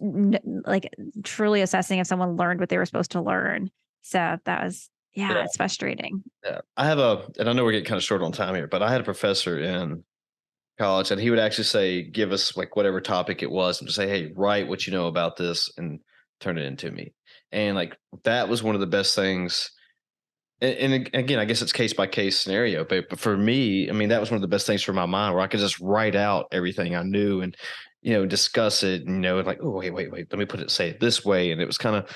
like truly assessing if someone learned what they were supposed to learn? So that was, Yeah. it's frustrating. Yeah. And I know we're getting kind of short on time here, but I had a professor in college and he would actually say, give us like whatever topic it was and just say, hey, write what you know about this and turn it into me. And like, that was one of the best things. And again, I guess it's case by case scenario, but for me, I mean, that was one of the best things for my mind where I could just write out everything I knew and, discuss it, and like, oh, wait, let me say it this way. And it was kind of,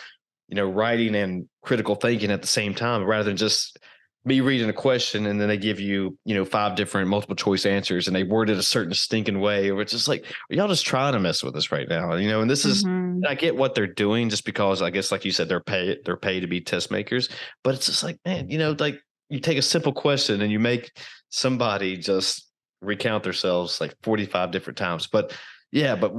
writing and critical thinking at the same time, rather than just me reading a question and then they give you, 5 different multiple choice answers and they word it a certain stinking way, or it's just like, are y'all just trying to mess with us right now? And this is, I get what they're doing just because I guess, like you said, they're paid to be test makers, but it's just like, man, like you take a simple question and you make somebody just recount themselves like 45 different times. But yeah, but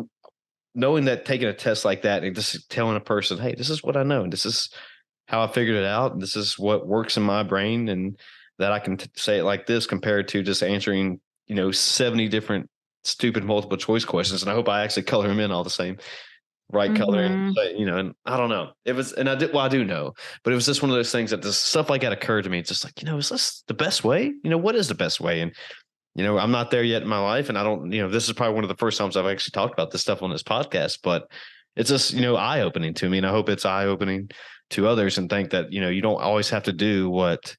knowing that taking a test like that and just telling a person, hey, this is what I know, and this is how I figured it out, and this is what works in my brain, and that I can say it like this compared to just answering, 70 different stupid multiple choice questions. And I hope I actually color them in all the same right color. And, and I don't know. It was, and I do know, but it was just one of those things that this stuff like that occurred to me. It's just like, is this the best way? What is the best way? And I'm not there yet in my life, and I don't, this is probably one of the first times I've actually talked about this stuff on this podcast, but it's just, eye-opening to me. And I hope it's eye-opening to others, and think that, you don't always have to do what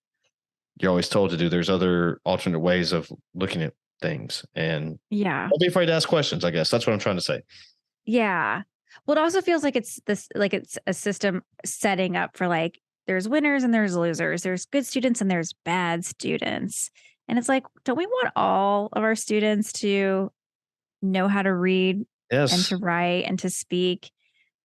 you're always told to do. There's other alternate ways of looking at things, and don't be afraid to ask questions. I guess that's what I'm trying to say. Yeah. Well, it also feels like it's a system setting up for like, there's winners and there's losers. There's good students and there's bad students. And it's like, don't we want all of our students to know how to read and to write and to speak?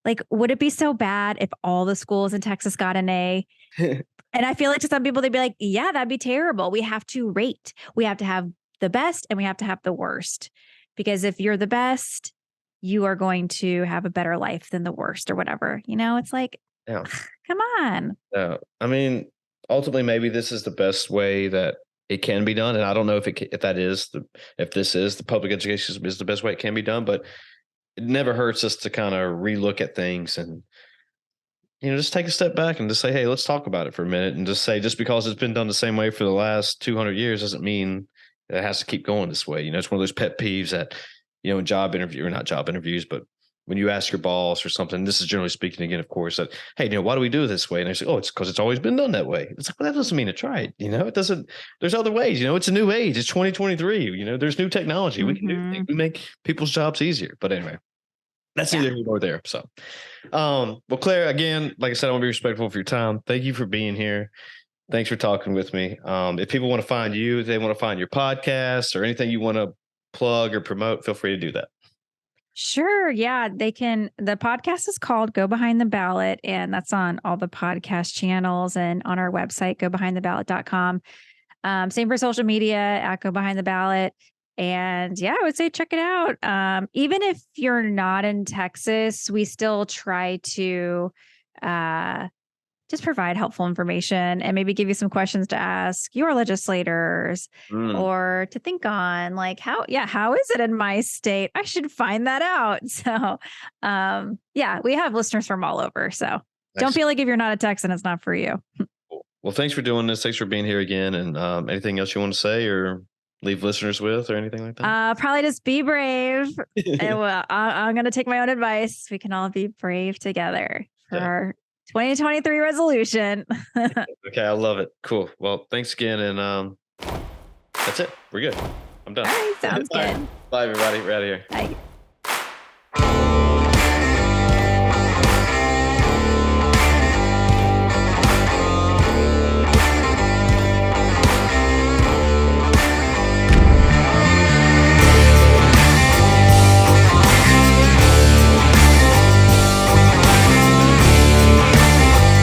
Like, would it be so bad if all the schools in Texas got an A? And I feel like to some people, they'd be like, yeah, that'd be terrible. We have to rate. We have to have the best and we have to have the worst. Because if you're the best, you are going to have a better life than the worst or whatever. It's like, come on. Yeah. I mean, ultimately, maybe this is the best way that it can be done. And I don't know if this is the public education is the best way it can be done, but it never hurts us to kind of relook at things and, just take a step back and just say, hey, let's talk about it for a minute, and just say, just because it's been done the same way for the last 200 years doesn't mean that it has to keep going this way. It's one of those pet peeves that, in not job interviews, but when you ask your boss or something, this is generally speaking again, of course, that, hey, why do we do it this way? And they say, oh, it's because it's always been done that way. It's like, well, that doesn't mean it's right. It doesn't, there's other ways, it's a new age. It's 2023, there's new technology. We can do things. We make people's jobs easier. But anyway, that's neither here nor there. So, well, Claire, again, like I said, I want to be respectful of your time. Thank you for being here. Thanks for talking with me. If people want to find you, if they want to find your podcast or anything you want to plug or promote, feel free to do that. Sure. Yeah, they can. The podcast is called Go Behind the Ballot, and that's on all the podcast channels and on our website, gobehindtheballot.com. Same for social media at Go Behind the Ballot. And yeah, I would say check it out. Even if you're not in Texas, we still try to just provide helpful information and maybe give you some questions to ask your legislators or to think on, like, how is it in my state? I should find that out. So, yeah, we have listeners from all over. So don't feel like if you're not a Texan, it's not for you. Well, thanks for doing this. Thanks for being here again. And anything else you want to say or leave listeners with or anything like that? Probably just be brave. And I'm going to take my own advice. We can all be brave together for our 2023 resolution. Okay, I love it. Cool. Well, thanks again. And that's it. We're good. I'm done. All right, sounds good. Bye, everybody. We're out of here. Bye.